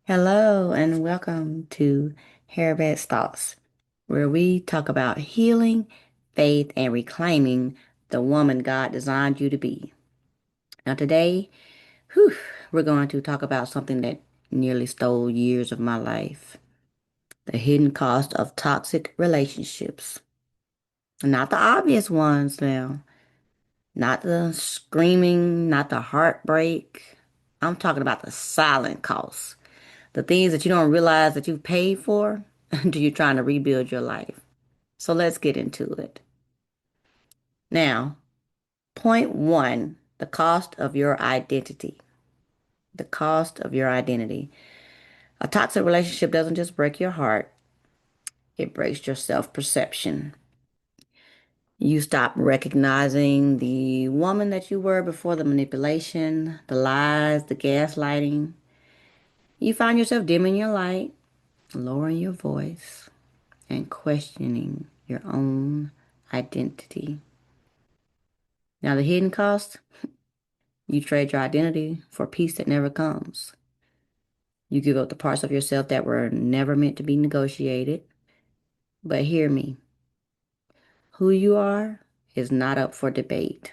Hello and welcome to Hairbed's Thoughts, where we talk about healing, faith, and reclaiming the woman God designed you to be. Now today, we're going to talk about something that nearly stole years of my life. The hidden cost of toxic relationships. Not the obvious ones now, not the screaming, not the heartbreak. I'm talking about the silent costs. The things that you don't realize that you've paid for until you're trying to rebuild your life. So let's get into it. Now, point one, the cost of your identity. The cost of your identity. A toxic relationship doesn't just break your heart, it breaks your self perception. You stop recognizing the woman that you were before the manipulation, the lies, the gaslighting. You find yourself dimming your light, lowering your voice, and questioning your own identity. Now, the hidden cost, you trade your identity for peace that never comes. You give up the parts of yourself that were never meant to be negotiated. But hear me, who you are is not up for debate.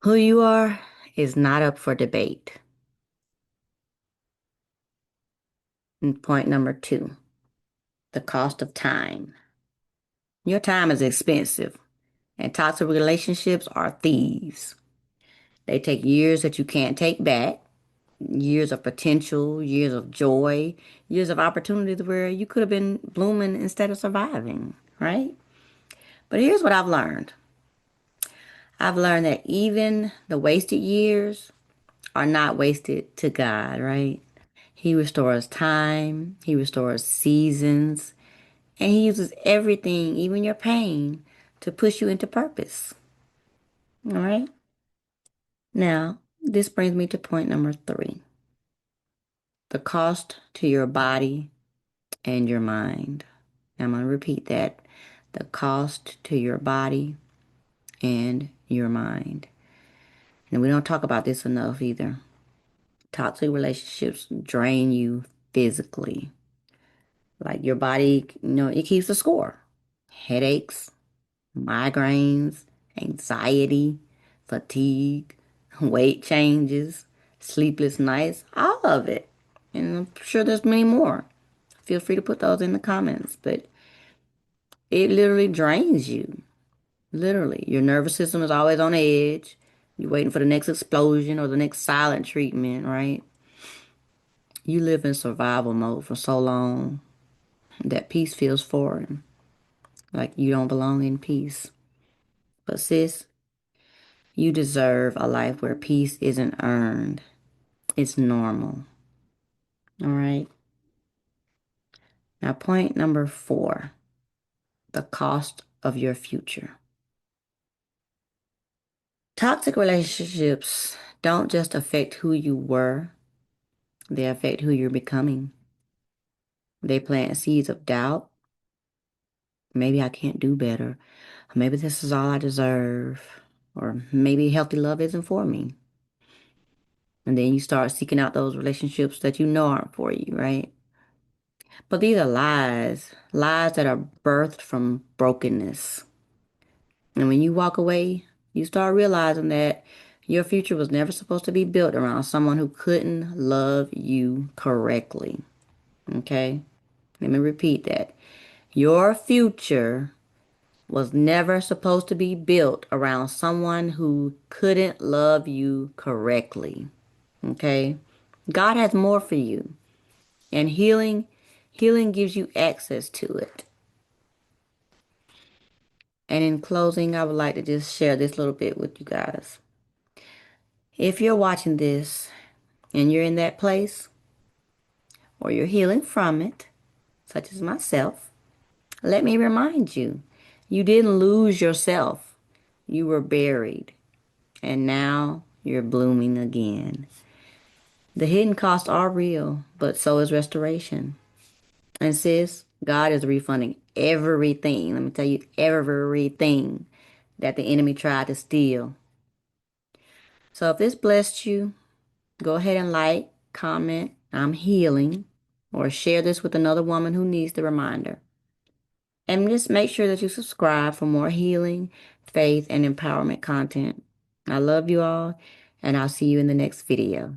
Who you are is not up for debate. And point number two, the cost of time. Your time is expensive, and toxic relationships are thieves. They take years that you can't take back, years of potential, years of joy, years of opportunities where you could have been blooming instead of surviving, right? But here's what I've learned. I've learned that even the wasted years are not wasted to God, right? He restores time, He restores seasons, and He uses everything, even your pain, to push you into purpose. All right? Now, this brings me to point number three, the cost to your body and your mind. I'm going to repeat that. The cost to your body and your mind. And we don't talk about this enough either. Toxic relationships drain you physically. Like your body, it keeps the score. Headaches, migraines, anxiety, fatigue, weight changes, sleepless nights, all of it. And I'm sure there's many more. Feel free to put those in the comments, but it literally drains you. Literally, your nervous system is always on edge. You're waiting for the next explosion or the next silent treatment, right? You live in survival mode for so long that peace feels foreign, like you don't belong in peace. But sis, you deserve a life where peace isn't earned. It's normal. All right. Now, point number four, the cost of your future. Toxic relationships don't just affect who you were, they affect who you're becoming. They plant seeds of doubt. Maybe I can't do better. Maybe this is all I deserve. Or maybe healthy love isn't for me. And then you start seeking out those relationships that you know aren't for you, right? But these are lies, lies that are birthed from brokenness. And when you walk away, you start realizing that your future was never supposed to be built around someone who couldn't love you correctly. Okay? Let me repeat that. Your future was never supposed to be built around someone who couldn't love you correctly. Okay? God has more for you. And healing gives you access to it. And in closing, I would like to just share this little bit with you guys. If you're watching this and you're in that place or you're healing from it, such as myself, let me remind you, you didn't lose yourself. You were buried. And now You're blooming again. The hidden costs are real, but so is restoration. And sis, God is refunding everything. Let me tell you, everything that the enemy tried to steal. So if this blessed you, go ahead and like, comment, I'm healing, or share this with another woman who needs the reminder. And just make sure that you subscribe for more healing, faith, and empowerment content. I love you all, and I'll see you in the next video.